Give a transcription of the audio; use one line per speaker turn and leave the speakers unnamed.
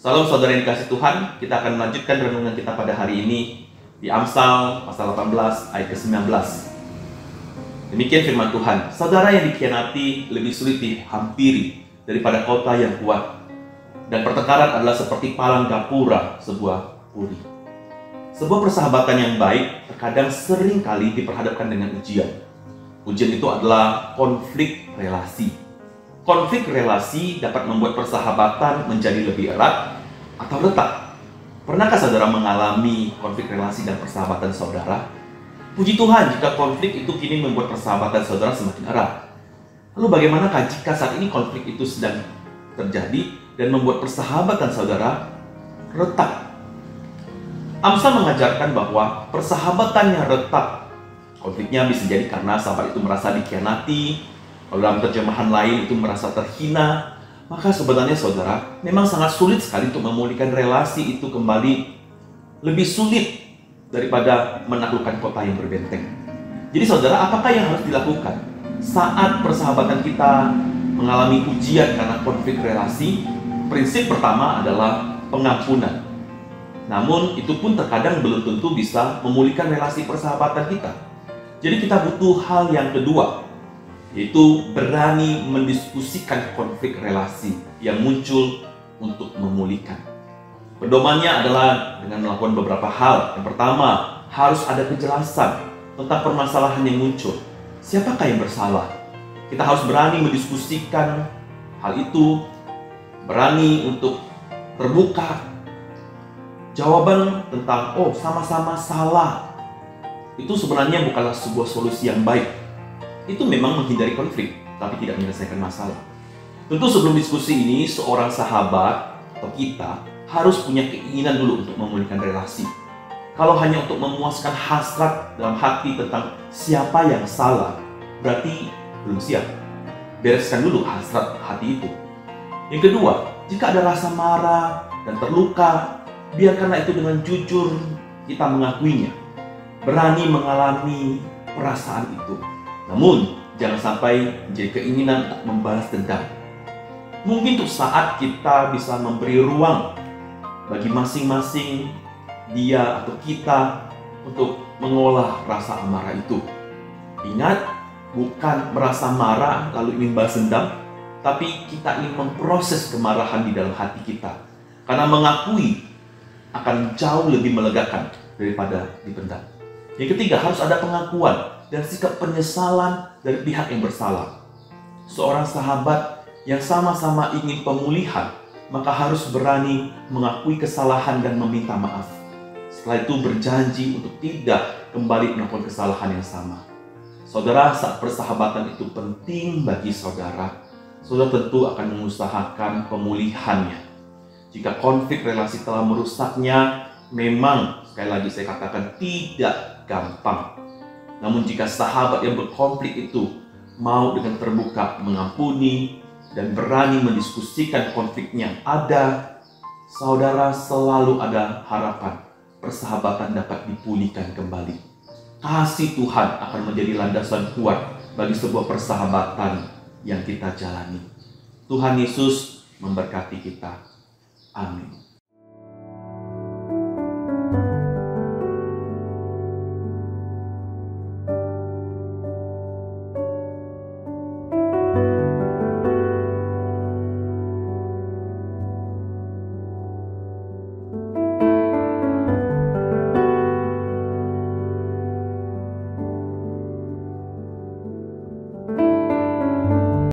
Salam saudara yang dikasih Tuhan, kita akan melanjutkan renungan kita pada hari ini di Amsal pasal 18 ayat ke-19. Demikian firman Tuhan, saudara yang dikhianati lebih sulit dihampiri daripada kota yang kuat, dan pertengkaran adalah seperti palang gapura sebuah puri. Sebuah persahabatan yang baik terkadang sering kali diperhadapkan dengan ujian. Ujian itu adalah konflik relasi. Konflik relasi dapat membuat persahabatan menjadi lebih erat atau retak. Pernahkah saudara mengalami konflik relasi dan persahabatan saudara? Puji Tuhan jika konflik itu kini membuat persahabatan saudara semakin erat. Lalu bagaimanakah jika saat ini konflik itu sedang terjadi dan membuat persahabatan saudara retak? Amsal mengajarkan bahwa persahabatan yang retak, konfliknya bisa jadi karena sahabat itu merasa dikhianati, kalau dalam terjemahan lain itu merasa terhina, maka sebenarnya saudara memang sangat sulit sekali untuk memulihkan relasi itu kembali, lebih sulit daripada menaklukkan kota yang berbenteng. Jadi saudara, apakah yang harus dilakukan saat persahabatan kita mengalami ujian karena konflik relasi? Prinsip pertama adalah pengampunan. Namun itu pun terkadang belum tentu bisa memulihkan relasi persahabatan kita. Jadi kita butuh hal yang kedua, yaitu berani mendiskusikan konflik relasi yang muncul untuk memulihkan. Pedomannya adalah dengan melakukan beberapa hal. Yang pertama, harus ada kejelasan tentang permasalahan yang muncul. Siapakah yang bersalah? Kita harus berani mendiskusikan hal itu, berani untuk terbuka. Jawaban tentang, sama-sama salah, itu sebenarnya bukanlah sebuah solusi yang baik. Itu memang menghindari konflik, tapi tidak menyelesaikan masalah. Tentu sebelum diskusi ini, seorang sahabat atau kita harus punya keinginan dulu untuk memulihkan relasi. Kalau hanya untuk memuaskan hasrat dalam hati tentang siapa yang salah, berarti belum siap. Bereskan dulu hasrat hati itu. Yang kedua, jika ada rasa marah dan terluka, biarkanlah itu dengan jujur kita mengakuinya. Berani mengalami perasaan itu. Namun, jangan sampai menjadi keinginan untuk membalas dendam. Mungkin untuk saat kita bisa memberi ruang bagi masing-masing dia atau kita untuk mengolah rasa amarah itu. Ingat, bukan merasa marah lalu ingin balas dendam, tapi kita ingin memproses kemarahan di dalam hati kita. Karena mengakui akan jauh lebih melegakan daripada dipendam. Yang ketiga, harus ada pengakuan dan sikap penyesalan dari pihak yang bersalah. Seorang sahabat yang sama-sama ingin pemulihan, maka harus berani mengakui kesalahan dan meminta maaf. Setelah itu berjanji untuk tidak kembali melakukan kesalahan yang sama. Saudara, saat persahabatan itu penting bagi saudara, saudara tentu akan mengusahakan pemulihannya. Jika konflik relasi telah merusaknya, memang sekali lagi saya katakan tidak gampang. Namun jika sahabat yang berkonflik itu mau dengan terbuka mengampuni dan berani mendiskusikan konfliknya yang ada, saudara, selalu ada harapan persahabatan dapat dipulihkan kembali. Kasih Tuhan akan menjadi landasan kuat bagi sebuah persahabatan yang kita jalani. Tuhan Yesus memberkati kita. Amin.